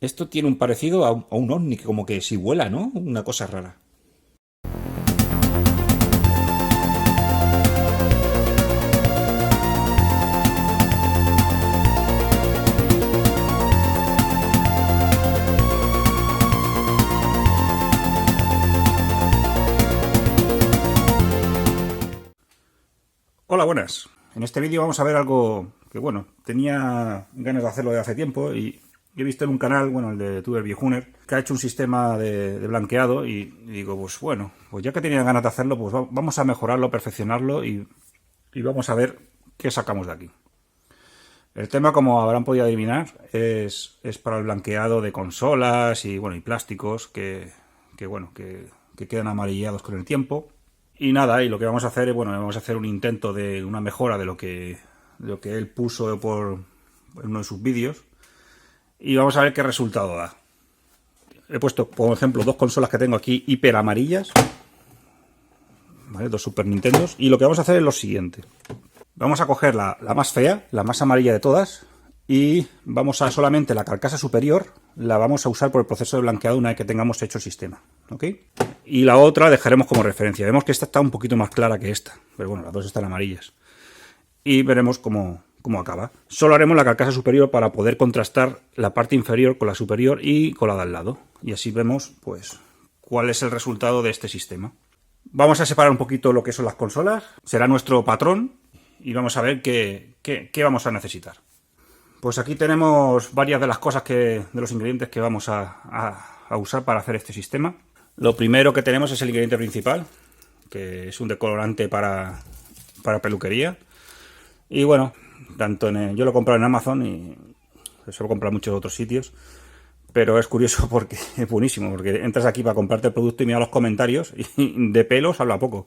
Esto tiene un parecido a un ovni, que como que si vuela, ¿no? Una cosa rara. Hola, buenas. En este vídeo vamos a ver algo que, bueno, tenía ganas de hacerlo de hace tiempo y he visto en un canal, bueno, el de Tuber Viejuner, que ha hecho un sistema de blanqueado y digo, pues bueno, pues ya que tenía ganas de hacerlo, pues vamos a mejorarlo, perfeccionarlo y vamos a ver qué sacamos de aquí. El tema, como habrán podido adivinar, es para el blanqueado de consolas y, bueno, y plásticos que quedan amarillados con el tiempo. Y nada, y lo que vamos a hacer es, bueno, vamos a hacer un intento de una mejora de lo que él puso en uno de sus vídeos. Y vamos a ver qué resultado da. He puesto, por ejemplo, dos consolas que tengo aquí hiper amarillas. ¿Vale? Dos Super Nintendos. Y lo que vamos a hacer es lo siguiente. Vamos a coger la más fea, la más amarilla de todas. Y vamos a solamente la carcasa superior, la vamos a usar por el proceso de blanqueado una vez que tengamos hecho el sistema. ¿Ok? Y la otra dejaremos como referencia. Vemos que esta está un poquito más clara que esta. Pero bueno, las dos están amarillas. Y veremos cómo acaba. Solo haremos la carcasa superior para poder contrastar la parte inferior con la superior y con la de al lado. Y así vemos, pues, cuál es el resultado de este sistema. Vamos a separar un poquito lo que son las consolas. Será nuestro patrón. Y vamos a ver qué vamos a necesitar. Pues aquí tenemos varias de las cosas de los ingredientes que vamos a usar para hacer este sistema. Lo primero que tenemos es el ingrediente principal, que es un decolorante para peluquería. Y bueno, yo lo he comprado en Amazon y suelo comprar en muchos otros sitios. Pero es curioso porque es buenísimo, porque entras aquí para comprarte el producto y mira los comentarios y de pelos habla poco.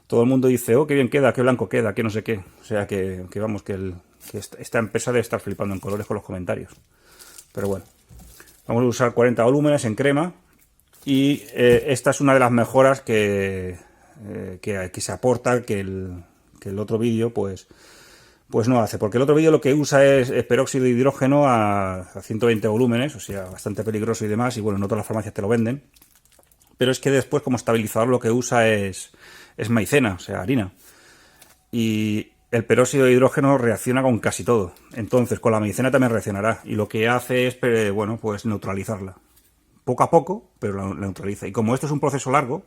Todo el mundo dice, oh, qué bien queda, qué blanco queda, qué no sé qué. O sea que vamos, que esta empresa debe estar flipando en colores con los comentarios. Pero bueno, vamos a usar 40 volúmenes en crema. Y esta es una de las mejoras que se aporta que el otro vídeo pues no hace. Porque el otro vídeo lo que usa es peróxido de hidrógeno a 120 volúmenes, o sea, bastante peligroso y demás. Y bueno, no todas las farmacias te lo venden. Pero es que después como estabilizador lo que usa es maicena, o sea, harina. Y el peróxido de hidrógeno reacciona con casi todo. Entonces con la maicena también reaccionará. Y lo que hace es, bueno, pues neutralizarla. Poco a poco, pero la neutraliza. Y como esto es un proceso largo,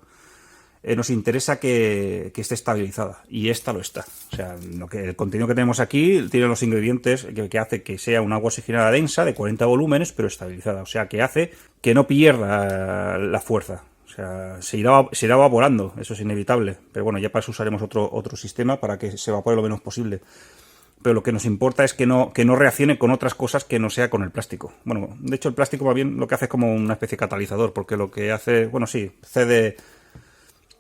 nos interesa que esté estabilizada. Y esta lo está. O sea, el contenido que tenemos aquí tiene los ingredientes que hace que sea un agua oxigenada densa de 40 volúmenes, pero estabilizada. O sea, que hace que no pierda la fuerza. O sea, se irá evaporando, eso es inevitable. Pero bueno, ya para eso usaremos otro sistema para que se evapore lo menos posible. Pero lo que nos importa es que no reaccione con otras cosas que no sea con el plástico. Bueno, de hecho el plástico más bien lo que hace es como una especie de catalizador, porque lo que hace, bueno, sí, cede.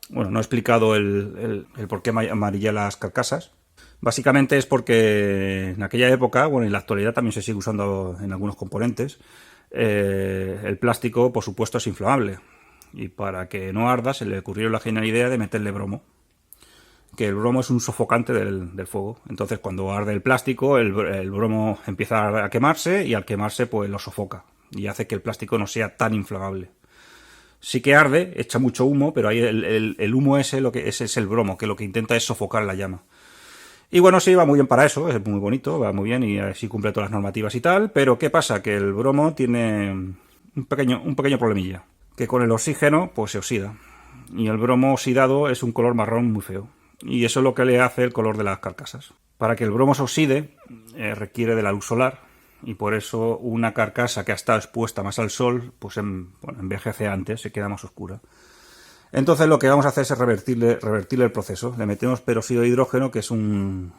Bueno, no he explicado el por qué amarilla las carcasas. Básicamente es porque en aquella época, bueno, en la actualidad también se sigue usando en algunos componentes, el plástico, por supuesto, es inflamable. Y para que no arda, se le ocurrió la genial idea de meterle bromo. Que el bromo es un sofocante del fuego. Entonces, cuando arde el plástico, el bromo empieza a quemarse y al quemarse, pues lo sofoca. Y hace que el plástico no sea tan inflamable. Sí que arde, echa mucho humo, pero ahí el humo ese es el bromo, que lo que intenta es sofocar la llama. Y bueno, sí, va muy bien para eso, es muy bonito, va muy bien y así cumple todas las normativas y tal, pero ¿qué pasa? Que el bromo tiene un pequeño problemilla, que con el oxígeno pues se oxida. Y el bromo oxidado es un color marrón muy feo. Y eso es lo que le hace el color de las carcasas. Para que el bromo se oxide, requiere de la luz solar. Y por eso una carcasa que ha estado expuesta más al sol, pues envejece antes, se queda más oscura. Entonces lo que vamos a hacer es revertirle el proceso. Le metemos peróxido de hidrógeno, que es un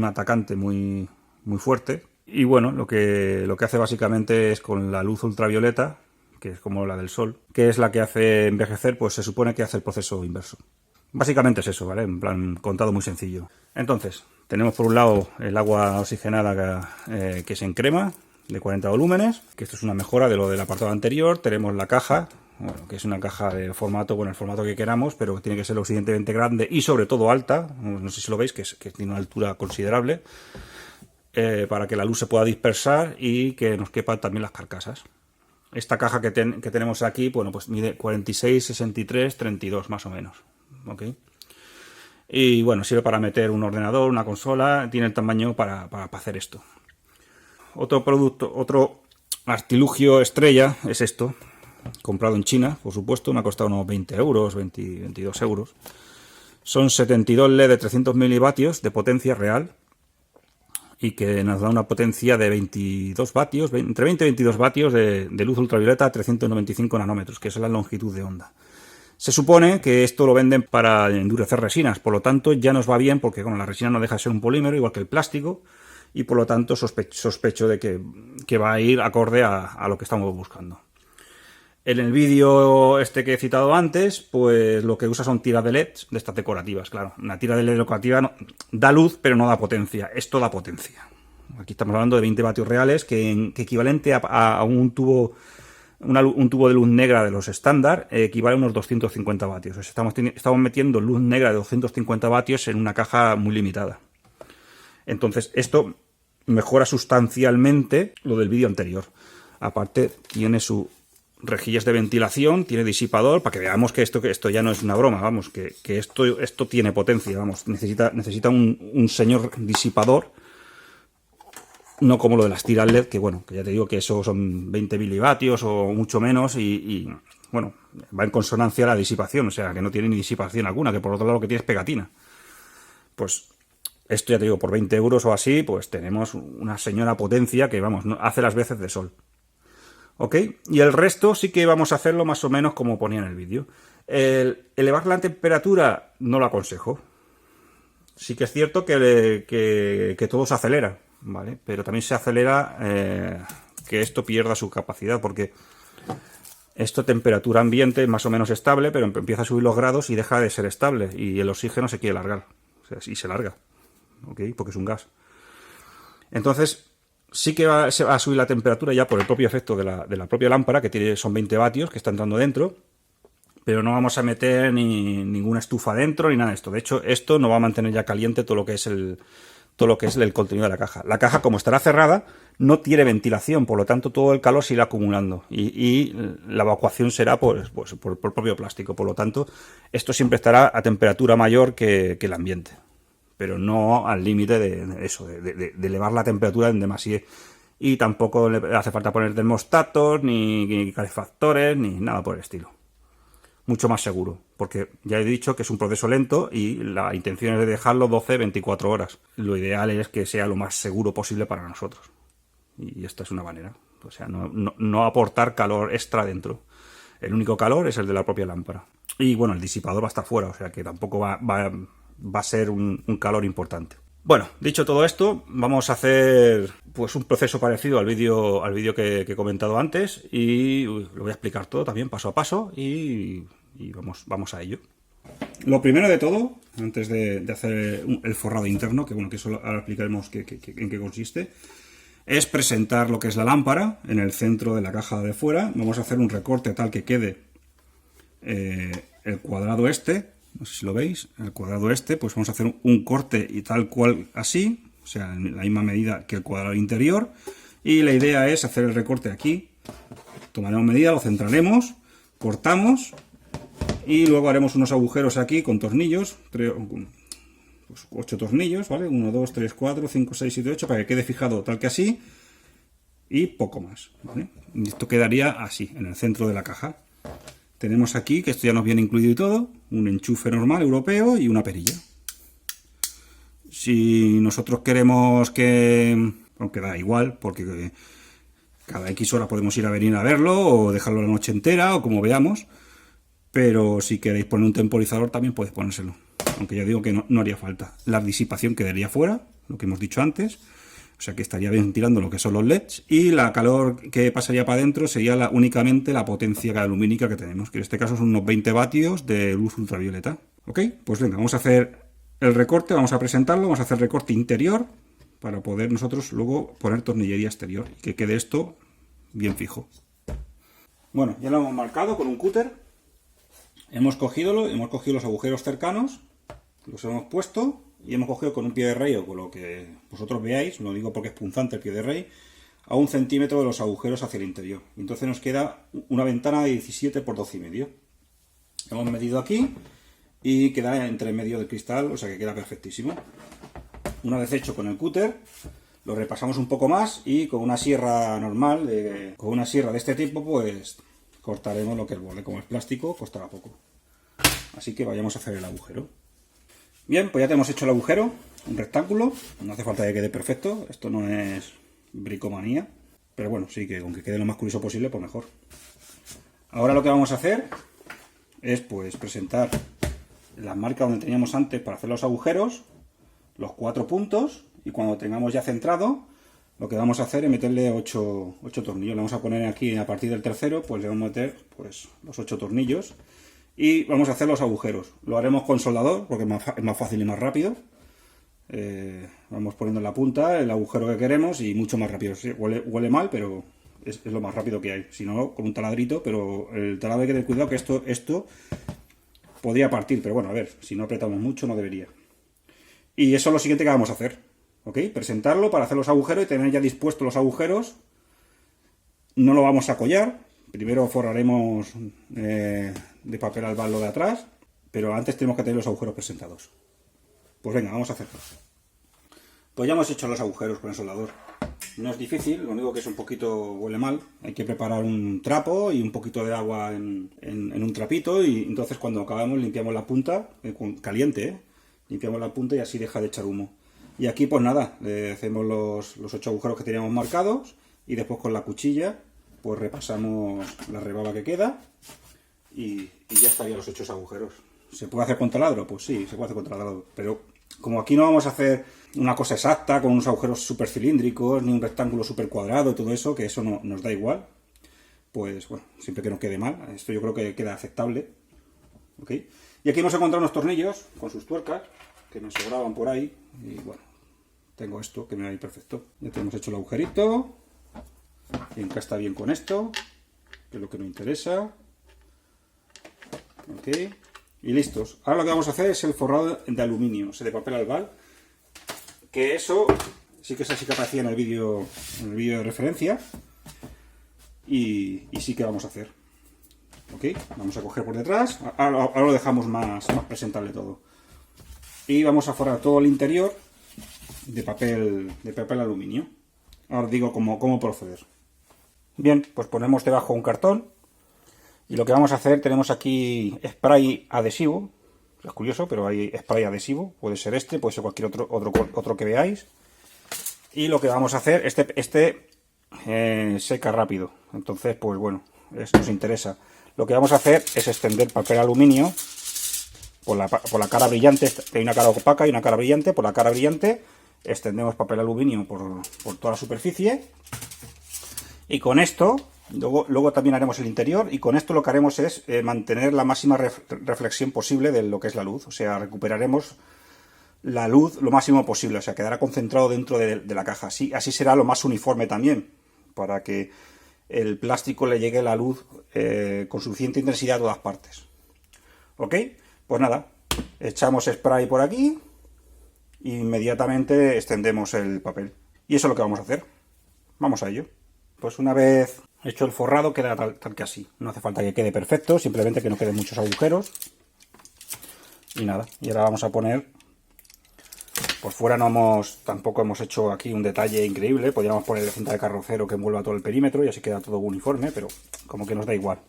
atacante muy, muy fuerte. Y bueno, lo que hace básicamente es con la luz ultravioleta, que es como la del sol, que es la que hace envejecer, pues se supone que hace el proceso inverso. Básicamente es eso, ¿vale? En plan, contado muy sencillo. Entonces, tenemos por un lado el agua oxigenada que es en crema, de 40 volúmenes, que esto es una mejora de lo del apartado anterior. Tenemos la caja, bueno, que es una caja de formato, bueno, el formato que queramos, pero tiene que ser lo suficientemente grande y sobre todo alta. No sé si lo veis, que tiene una altura considerable, para que la luz se pueda dispersar y que nos quepan también las carcasas. Esta caja que tenemos aquí, bueno, pues mide 46, 63, 32 más o menos. ¿Ok? Y bueno, sirve para meter un ordenador, una consola, tiene el tamaño para hacer esto. Otro producto, otro artilugio estrella es esto, comprado en China, por supuesto, me ha costado unos 20 euros, 22 euros. Son 72 LED de 300 milivatios de potencia real y que nos da una potencia de 22 vatios, entre 20 y 22 vatios de luz ultravioleta a 395 nanómetros, que es la longitud de onda. Se supone que esto lo venden para endurecer resinas, por lo tanto ya nos va bien porque la resina no deja de ser un polímero, igual que el plástico, y por lo tanto sospecho de que va a ir acorde a lo que estamos buscando. En el vídeo este que he citado antes, pues lo que usa son tiras de LED de estas decorativas, claro. Una tira de LED decorativa da luz, pero no da potencia. Esto da potencia. Aquí estamos hablando de 20 vatios reales, que equivalente a un tubo... un tubo de luz negra de los estándar equivale a unos 250 vatios. O sea, estamos metiendo luz negra de 250 vatios en una caja muy limitada. Entonces, esto mejora sustancialmente lo del vídeo anterior. Aparte, tiene sus rejillas de ventilación, tiene disipador, para que veamos que esto ya no es una broma, vamos, que esto tiene potencia, vamos, necesita un señor disipador. No como lo de las tiras LED, que bueno, que ya te digo que eso son 20 milivatios o mucho menos y bueno, va en consonancia a la disipación, o sea, que no tiene ni disipación alguna, que por otro lado lo que tiene es pegatina. Pues esto ya te digo, por 20 euros o así, pues tenemos una señora potencia que, vamos, hace las veces de sol. ¿Ok? Y el resto sí que vamos a hacerlo más o menos como ponía en el vídeo. Elevar la temperatura no lo aconsejo. Sí que es cierto que todo se acelera, ¿vale? Pero también se acelera que esto pierda su capacidad, porque esto temperatura ambiente más o menos estable, pero empieza a subir los grados y deja de ser estable, y el oxígeno se quiere largar, o sea, y se larga, ¿ok? Porque es un gas. Entonces, sí que se va a subir la temperatura ya por el propio efecto de la propia lámpara, que son 20 vatios que está entrando dentro, pero no vamos a meter ninguna estufa dentro ni nada de esto. De hecho, esto no va a mantener ya caliente todo lo que es el contenido de la caja. La caja, como estará cerrada, no tiene ventilación, por lo tanto todo el calor se irá acumulando y la evacuación será por el propio plástico. Por lo tanto, esto siempre estará a temperatura mayor que el ambiente, pero no al límite de elevar la temperatura en demasía. Y tampoco le hace falta poner termostatos, ni calefactores, ni nada por el estilo. Mucho más seguro, porque ya he dicho que es un proceso lento y la intención es de dejarlo 12-24 horas. Lo ideal es que sea lo más seguro posible para nosotros. Y esta es una manera. O sea, no aportar calor extra dentro. El único calor es el de la propia lámpara. Y bueno, el disipador va a estar fuera, o sea que tampoco va a ser un calor importante. Bueno, dicho todo esto, vamos a hacer pues un proceso parecido al vídeo que he comentado antes y lo voy a explicar todo también paso a paso y vamos a ello. Lo primero de todo, antes de hacer el forrado interno, que bueno, que eso ahora explicaremos en qué consiste, es presentar lo que es la lámpara en el centro de la caja de fuera. Vamos a hacer un recorte tal que quede el cuadrado este. No sé si lo veis, el cuadrado este, pues vamos a hacer un corte y tal cual así, o sea, en la misma medida que el cuadrado interior. Y la idea es hacer el recorte aquí. Tomaremos medida, lo centraremos, cortamos y luego haremos unos agujeros aquí con tornillos, 8 tornillos, ¿vale? 1, 2, 3, 4, 5, 6, 7, 8, para que quede fijado tal que así y poco más, ¿vale? Y esto quedaría así, en el centro de la caja. Tenemos aquí, que esto ya nos viene incluido y todo, un enchufe normal europeo y una perilla. Si nosotros queremos aunque da igual, porque cada X hora podemos ir a venir a verlo o dejarlo la noche entera o como veamos, pero si queréis poner un temporizador también podéis ponérselo, aunque ya digo que no haría falta. La disipación quedaría fuera, lo que hemos dicho antes. O sea que estaría ventilando lo que son los LEDs y la calor que pasaría para adentro sería únicamente la potencia lumínica que tenemos, que en este caso son unos 20 vatios de luz ultravioleta. Ok, pues venga, vamos a hacer el recorte, vamos a presentarlo, vamos a hacer recorte interior para poder nosotros luego poner tornillería exterior y que quede esto bien fijo. Bueno, ya lo hemos marcado con un cúter, hemos cogido los agujeros cercanos, los hemos puesto. Y hemos cogido con un pie de rey o con lo que vosotros veáis, lo digo porque es punzante el pie de rey, a 1 centímetro de los agujeros hacia el interior. Y entonces nos queda una ventana de 17 por 12,5. Hemos medido aquí y queda entre medio del cristal, o sea que queda perfectísimo. Una vez hecho con el cúter, lo repasamos un poco más y con una sierra normal, con una sierra de este tipo, pues cortaremos lo que es el borde. Como es plástico, costará poco. Así que vayamos a hacer el agujero. Bien, pues ya tenemos hecho el agujero, un rectángulo. No hace falta que quede perfecto, esto no es bricomanía, pero bueno, sí que con que quede lo más curioso posible, pues mejor. Ahora lo que vamos a hacer es pues presentar las marcas donde teníamos antes para hacer los agujeros, los 4 puntos, y cuando tengamos ya centrado, lo que vamos a hacer es meterle 8 tornillos. Le vamos a poner aquí, a partir del tercero, pues le vamos a meter pues los 8 tornillos y vamos a hacer los agujeros. Lo haremos con soldador porque es más fácil y más rápido. Vamos poniendo en la punta el agujero que queremos y mucho más rápido. Sí, huele mal, pero es lo más rápido que hay. Si no, con un taladrito, pero el taladro hay que tener cuidado que esto podría partir, pero bueno, a ver, si no apretamos mucho no debería. Y eso es lo siguiente que vamos a hacer, ¿ok? Presentarlo para hacer los agujeros y tener ya dispuestos los agujeros. No lo vamos a collar, primero forraremos de papel albal lo de atrás, pero antes tenemos que tener los agujeros presentados. Pues venga, vamos a hacerlo. Pues ya hemos hecho los agujeros con el soldador. No es difícil, lo único que es un poquito huele mal. Hay que preparar un trapo y un poquito de agua en un trapito y entonces cuando acabamos limpiamos la punta, caliente, limpiamos la punta y así deja de echar humo. Y aquí pues nada, le hacemos los 8 agujeros que teníamos marcados y después con la cuchilla pues repasamos la rebaba que queda y ya estarían los 8 agujeros. ¿Se puede hacer con taladro? Pues sí, se puede hacer con taladro, pero como aquí no vamos a hacer una cosa exacta con unos agujeros súper cilíndricos ni un rectángulo súper cuadrado, todo eso, que eso no nos da igual, pues bueno, siempre que no quede mal, esto yo creo que queda aceptable, ¿ok? Y aquí hemos encontrado unos tornillos con sus tuercas que me sobraban por ahí y bueno, tengo esto que me va a ir perfecto. Ya tenemos hecho el agujerito y encasta bien con esto, que es lo que nos interesa, ¿ok? Y listos. Ahora lo que vamos a hacer es el forrado de aluminio, o sea, de papel albal, que eso sí que es así que aparecía en el vídeo de referencia y sí que vamos a hacer. ¿Ok? Vamos a coger por detrás, ahora lo dejamos más presentable todo. Y vamos a forrar todo el interior de papel aluminio. Ahora os digo cómo proceder. Bien, pues ponemos debajo un cartón. Y lo que vamos a hacer, tenemos aquí spray adhesivo. Es curioso, pero hay spray adhesivo. Puede ser este, puede ser cualquier otro que veáis. Y lo que vamos a hacer, este seca rápido. Entonces, pues bueno, esto nos interesa. Lo que vamos a hacer es extender papel aluminio por la cara brillante. Hay una cara opaca y una cara brillante. Por la cara brillante extendemos papel aluminio por toda la superficie. Y con esto... Luego también haremos el interior y con esto lo que haremos es mantener la máxima reflexión posible de lo que es la luz. O sea, recuperaremos la luz lo máximo posible. O sea, quedará concentrado dentro de la caja. Así será lo más uniforme también, para que el plástico le llegue la luz con suficiente intensidad a todas partes. ¿Ok? Pues nada, echamos spray por aquí e inmediatamente extendemos el papel. Y eso es lo que vamos a hacer. Vamos a ello. Pues una vez hecho el forrado queda tal que así. No hace falta que quede perfecto, simplemente que no queden muchos agujeros. Y nada, y ahora vamos a poner... Por fuera tampoco hemos hecho aquí un detalle increíble. Podríamos poner cinta de carrocero que envuelva todo el perímetro y así queda todo uniforme, pero como que nos da igual.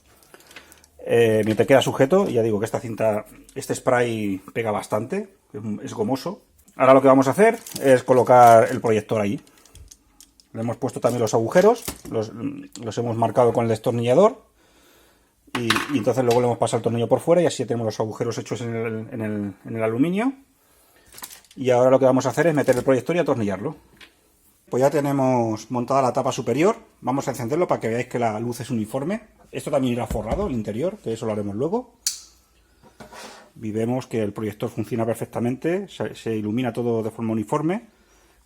Mientras queda sujeto, ya digo que este spray pega bastante, es gomoso. Ahora lo que vamos a hacer es colocar el proyector ahí. Le hemos puesto también los agujeros, los hemos marcado con el destornillador y entonces luego le hemos pasado el tornillo por fuera y así tenemos los agujeros hechos en el aluminio. Y ahora lo que vamos a hacer es meter el proyector y atornillarlo. Pues ya tenemos montada la tapa superior, vamos a encenderlo para que veáis que la luz es uniforme. Esto también irá forrado, el interior, que eso lo haremos luego. Y vemos que el proyector funciona perfectamente, se ilumina todo de forma uniforme.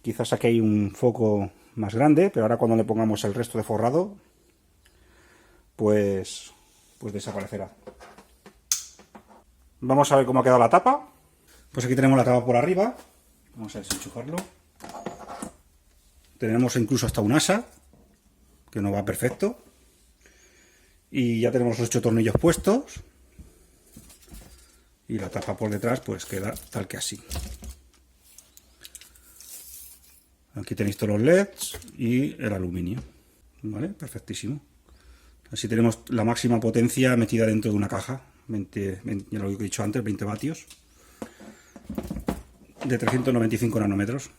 Quizás aquí hay un foco más grande, pero ahora cuando le pongamos el resto de forrado, pues desaparecerá. Vamos a ver cómo ha quedado la tapa. Pues aquí tenemos la tapa por arriba. Vamos a desenchufarlo. Tenemos incluso hasta un asa que no va perfecto. Y ya tenemos los 8 tornillos puestos. Y la tapa por detrás pues queda tal que así. Aquí tenéis todos los LEDs y el aluminio. ¿Vale? Perfectísimo. Así tenemos la máxima potencia metida dentro de una caja. 20, ya lo he dicho antes, 20 vatios. De 395 nanómetros.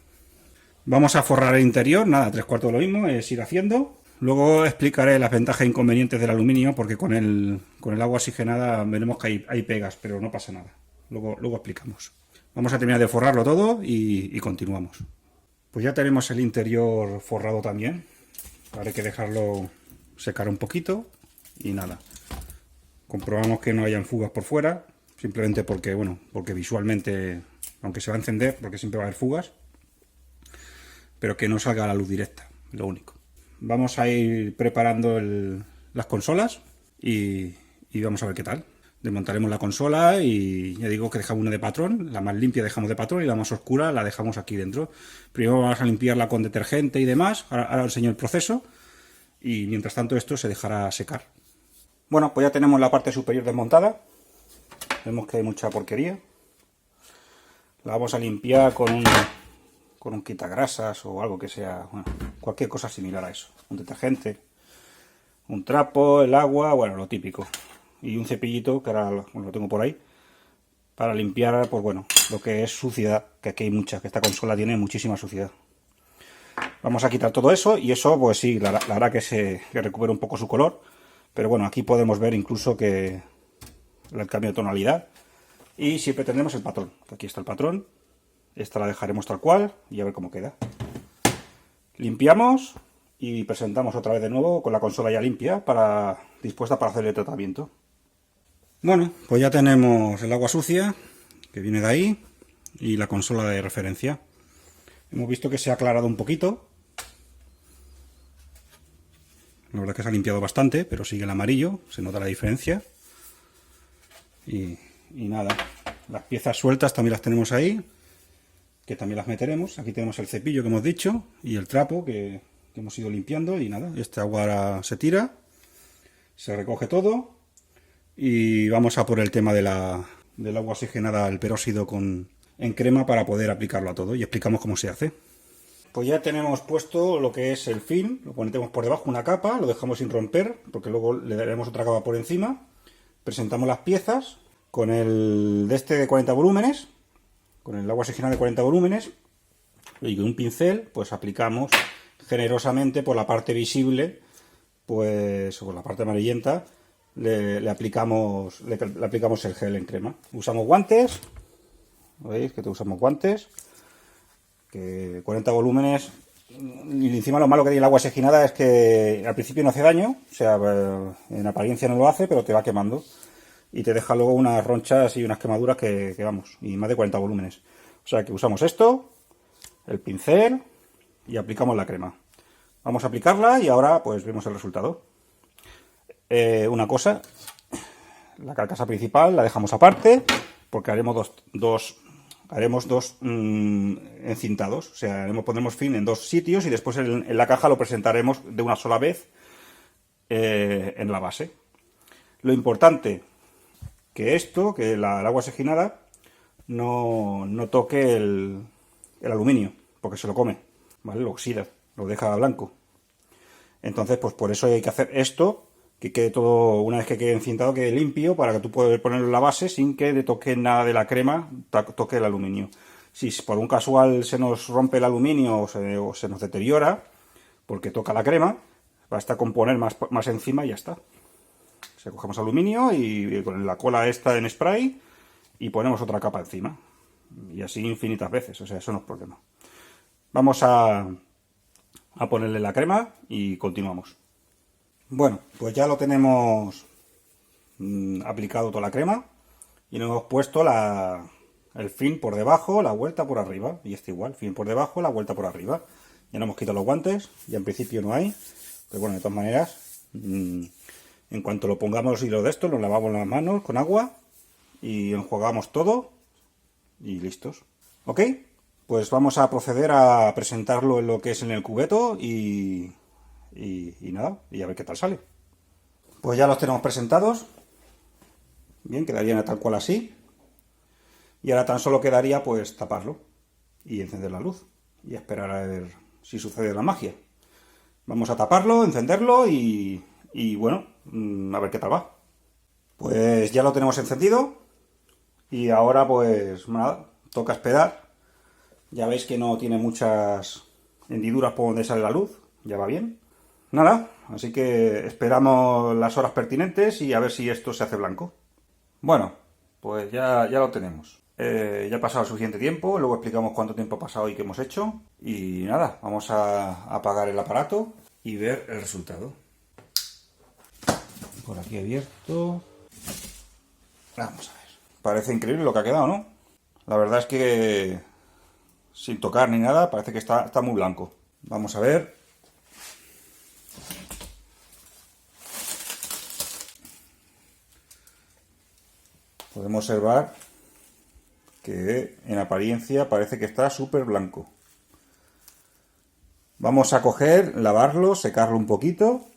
Vamos a forrar el interior. Nada, 3/4 de lo mismo, es ir haciendo. Luego explicaré las ventajas e inconvenientes del aluminio, porque con el agua oxigenada veremos que hay pegas, pero no pasa nada. Luego explicamos. Vamos a terminar de forrarlo todo y continuamos. Pues ya tenemos el interior forrado también. Ahora hay que dejarlo secar un poquito y nada. Comprobamos que no hayan fugas por fuera, simplemente porque, bueno, porque visualmente, aunque se va a encender, porque siempre va a haber fugas, pero que no salga la luz directa, lo único. Vamos a ir preparando las consolas y vamos a ver qué tal. Desmontaremos la consola y ya digo que dejamos una de patrón, la más limpia dejamos de patrón y la más oscura la dejamos aquí dentro. Primero vamos a limpiarla con detergente y demás, ahora os enseño el proceso y mientras tanto esto se dejará secar. Bueno, pues ya tenemos la parte superior desmontada, vemos que hay mucha porquería. La vamos a limpiar con un quitagrasas o algo que sea, bueno, cualquier cosa similar a eso, un detergente, un trapo, el agua, bueno, lo típico. Y un cepillito, que ahora lo tengo por ahí, para limpiar, pues bueno, lo que es suciedad, que aquí hay mucha, que esta consola tiene muchísima suciedad. Vamos a quitar todo eso, y eso, pues sí, la hará que recupere un poco su color, pero bueno, aquí podemos ver incluso que el cambio de tonalidad, y siempre tendremos el patrón, que aquí está el patrón, esta la dejaremos tal cual, y a ver cómo queda. Limpiamos, y presentamos otra vez de nuevo, con la consola ya limpia, dispuesta para hacer el tratamiento. Bueno, pues ya tenemos el agua sucia, que viene de ahí, y la consola de referencia. Hemos visto que se ha aclarado un poquito. La verdad que se ha limpiado bastante, pero sigue el amarillo, se nota la diferencia. Y nada, las piezas sueltas también las tenemos ahí, que también las meteremos. Aquí tenemos el cepillo que hemos dicho, y el trapo que hemos ido limpiando, y nada, este agua ahora se tira, se recoge todo. Y vamos a por el tema del agua oxigenada, el peróxido en crema para poder aplicarlo a todo y explicamos cómo se hace. Pues ya tenemos puesto lo que es el film, lo ponemos por debajo una capa, lo dejamos sin romper porque luego le daremos otra capa por encima. Presentamos las piezas con el de 40 volúmenes, con el agua oxigenada de 40 volúmenes y con un pincel pues aplicamos generosamente por la parte visible, pues por la parte amarillenta. Le aplicamos el gel en crema. Usamos guantes, ¿veis que usamos guantes? Que 40 volúmenes. Y encima lo malo que tiene el agua oxigenada es que al principio no hace daño, o sea, en apariencia no lo hace, pero te va quemando. Y te deja luego unas ronchas y unas quemaduras que vamos, y más de 40 volúmenes. O sea que usamos esto, el pincel y aplicamos la crema. Vamos a aplicarla y ahora pues vemos el resultado. Una cosa, la carcasa principal la dejamos aparte porque haremos dos encintados, o sea, pondremos fin en dos sitios y después en la caja lo presentaremos de una sola vez en la base. Lo importante, que el agua oxigenada no toque el aluminio, porque se lo come, ¿vale? Lo oxida, lo deja blanco. Entonces, pues por eso hay que hacer esto, que quede todo, una vez que quede encintado, quede limpio, para que tú puedas ponerlo en la base sin que le toque nada de la crema, toque el aluminio. Si por un casual se nos rompe el aluminio o se nos deteriora, porque toca la crema, basta con poner más encima y ya está. O sea, cogemos aluminio y con la cola esta en spray y ponemos otra capa encima. Y así infinitas veces, o sea, eso no es problema. Vamos a ponerle la crema y continuamos. Bueno, pues ya lo tenemos aplicado toda la crema y nos hemos puesto el fin por debajo, la vuelta por arriba, y este igual, fin por debajo, la vuelta por arriba. Ya no hemos quitado los guantes, ya en principio no hay, pero bueno, de todas maneras, en cuanto lo pongamos hilo de esto, nos lavamos las manos con agua y enjuagamos todo y listos. ¿Ok? Pues vamos a proceder a presentarlo en lo que es en el cubeto y y nada, y a ver qué tal sale. Pues ya los tenemos presentados. Bien, quedarían tal cual así. Y ahora tan solo quedaría pues taparlo y encender la luz y esperar a ver si sucede la magia. Vamos a taparlo, encenderlo y bueno, a ver qué tal va. Pues ya lo tenemos encendido y ahora pues nada, toca esperar. Ya veis que no tiene muchas hendiduras por donde sale la luz, ya va bien. Nada, así que esperamos las horas pertinentes y a ver si esto se hace blanco. Bueno, pues ya lo tenemos. Ya ha pasado suficiente tiempo, luego explicamos cuánto tiempo ha pasado y qué hemos hecho. Y nada, vamos a apagar el aparato y ver el resultado. Por aquí abierto. Vamos a ver. Parece increíble lo que ha quedado, ¿no? La verdad es que sin tocar ni nada, parece que está muy blanco. Vamos a ver. Podemos observar que en apariencia parece que está súper blanco. Vamos a coger, lavarlo, secarlo un poquito.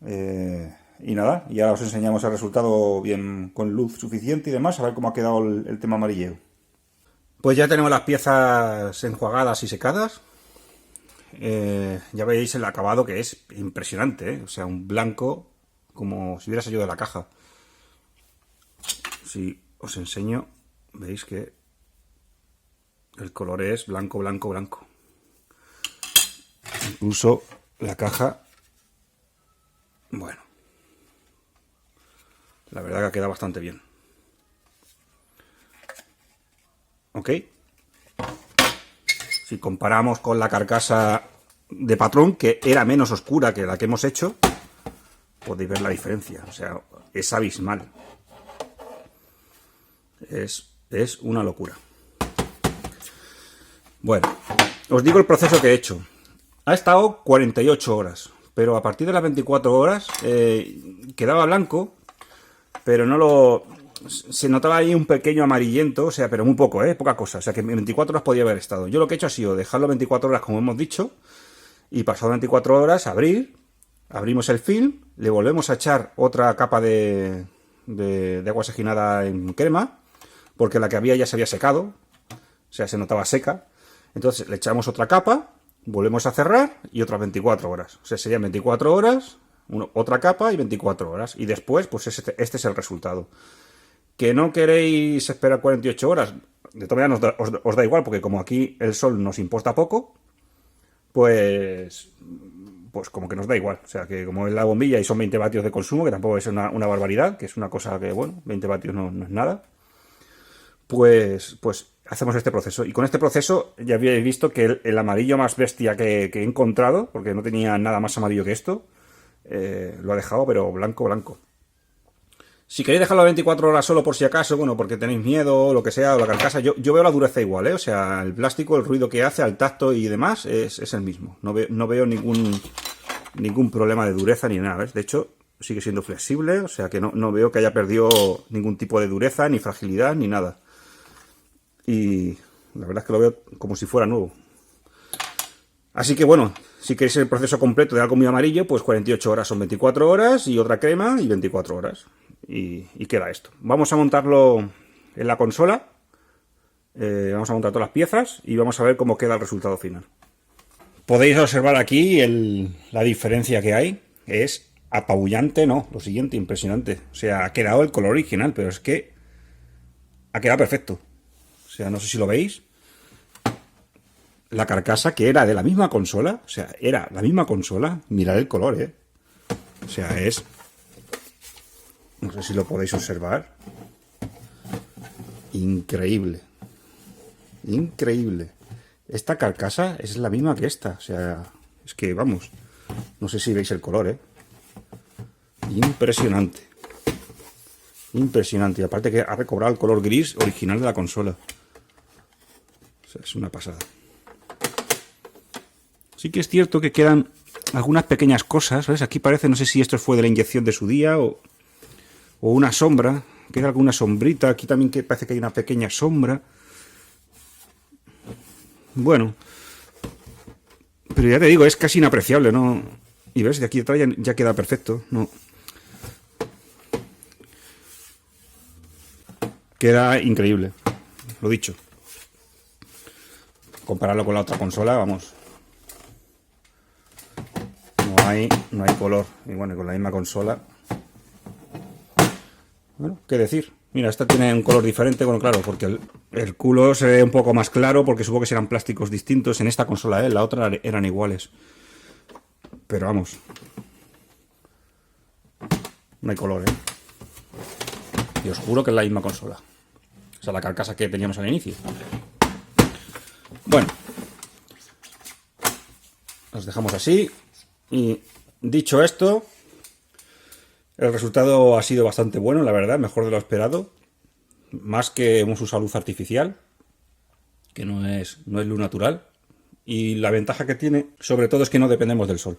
Y nada, ya os enseñamos el resultado bien con luz suficiente y demás, a ver cómo ha quedado el tema amarilleo. Pues ya tenemos las piezas enjuagadas y secadas. Ya veis el acabado que es impresionante, ¿eh? O sea, un blanco como si hubiera salido de la caja. Si os enseño, veis que el color es blanco, blanco, blanco. Incluso la caja, bueno, la verdad que ha quedado bastante bien. ¿Ok? Si comparamos con la carcasa de patrón, que era menos oscura que la que hemos hecho, podéis ver la diferencia. O sea, es abismal. Es una locura. Bueno, os digo el proceso que he hecho. Ha estado 48 horas, pero a partir de las 24 horas quedaba blanco, pero no lo... Se notaba ahí un pequeño amarillento, o sea, pero muy poco, poca cosa. O sea, que en 24 horas podía haber estado. Yo lo que he hecho ha sido dejarlo 24 horas, como hemos dicho, y pasado 24 horas, abrimos el film, le volvemos a echar otra capa de agua oxigenada en crema, porque la que había ya se había secado, o sea, se notaba seca. Entonces le echamos otra capa, volvemos a cerrar y otras 24 horas. O sea, serían 24 horas, otra capa y 24 horas. Y después, pues este es el resultado. Que no queréis esperar 48 horas, de todas maneras os da igual, porque como aquí el sol nos importa poco, pues como que nos da igual. O sea, que como es la bombilla y son 20 vatios de consumo, que tampoco es una barbaridad, que es una cosa que, bueno, 20 vatios no es nada, pues hacemos este proceso. Y con este proceso ya habéis visto que el amarillo más bestia que he encontrado, porque no tenía nada más amarillo que esto, lo ha dejado, pero blanco, blanco. Si queréis dejarlo a 24 horas solo por si acaso, bueno, porque tenéis miedo, o lo que sea, o la carcasa, yo veo la dureza igual, O sea, el plástico, el ruido que hace al tacto y demás es el mismo. No veo ningún problema de dureza ni nada, ¿ves? De hecho, sigue siendo flexible, o sea que no veo que haya perdido ningún tipo de dureza, ni fragilidad, ni nada. Y la verdad es que lo veo como si fuera nuevo. Así que bueno, si queréis el proceso completo de algo muy amarillo, pues 48 horas son 24 horas y otra crema y 24 horas. Y queda esto. Vamos a montarlo en la consola. Vamos a montar todas las piezas y vamos a ver cómo queda el resultado final. Podéis observar aquí la diferencia que hay. Es apabullante, no, lo siguiente, impresionante. O sea, ha quedado el color original, pero es que ha quedado perfecto. O sea, no sé si lo veis. La carcasa que era de la misma consola, o sea, era la misma consola. Mirad el color, O sea, es... No sé si lo podéis observar. Increíble. Increíble. Esta carcasa es la misma que esta. O sea, es que, vamos, no sé si veis el color, Impresionante. Impresionante. Y aparte que ha recobrado el color gris original de la consola. O sea, es una pasada. Sí que es cierto que quedan algunas pequeñas cosas, ¿ves? Aquí parece, no sé si esto fue de la inyección de su día o una sombra. Queda alguna sombrita. Aquí también que parece que hay una pequeña sombra. Bueno, Pero ya te digo, es casi inapreciable, ¿no? Y ves, de aquí detrás ya queda perfecto, ¿no? Queda increíble, lo dicho. Compararlo con la otra consola, vamos. No hay color. Y bueno, con la misma consola. Bueno, ¿qué decir? Mira, esta tiene un color diferente, bueno, claro, porque el culo se ve un poco más claro, porque supongo que serán plásticos distintos en esta consola, ¿eh? La otra eran iguales. Pero vamos. No hay color, ¿eh? Y os juro que es la misma consola. O sea, la carcasa que teníamos al inicio. Bueno. Los dejamos así. Y dicho esto, el resultado ha sido bastante bueno, la verdad, mejor de lo esperado. Más que hemos usado luz artificial, que no es luz natural. Y la ventaja que tiene, sobre todo, es que no dependemos del sol.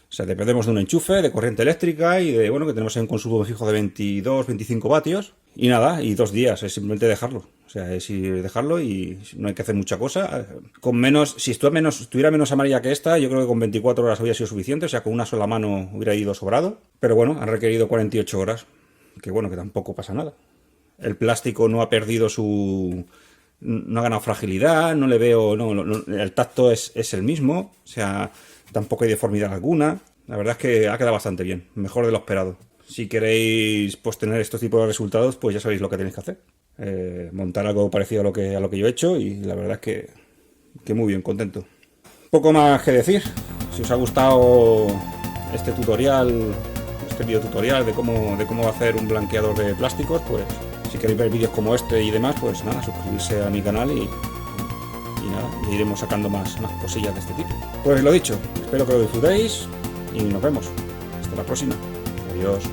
O sea, dependemos de un enchufe, de corriente eléctrica y de, bueno, que tenemos un consumo fijo de 22-25 vatios. Y nada, y 2 días, es simplemente dejarlo. O sea, es dejarlo y no hay que hacer mucha cosa. Con menos, si estuviera menos amarilla que esta, yo creo que con 24 horas habría sido suficiente. O sea, con una sola mano hubiera ido sobrado. Pero bueno, han requerido 48 horas. Que bueno, que tampoco pasa nada. El plástico no ha perdido no ha ganado fragilidad, no le veo... No, el tacto es el mismo. O sea, tampoco hay deformidad alguna. La verdad es que ha quedado bastante bien. Mejor de lo esperado. Si queréis pues tener estos tipos de resultados, pues ya sabéis lo que tenéis que hacer. Montar algo parecido a lo que yo he hecho y la verdad es que muy bien, contento. Poco más que decir. Si os ha gustado este tutorial, este video tutorial de cómo hacer un blanqueador de plásticos, pues si queréis ver vídeos como este y demás, pues nada, suscribirse a mi canal y nada, y iremos sacando más cosillas de este tipo. Pues lo dicho, espero que lo disfrutéis y nos vemos. Hasta la próxima. Adiós.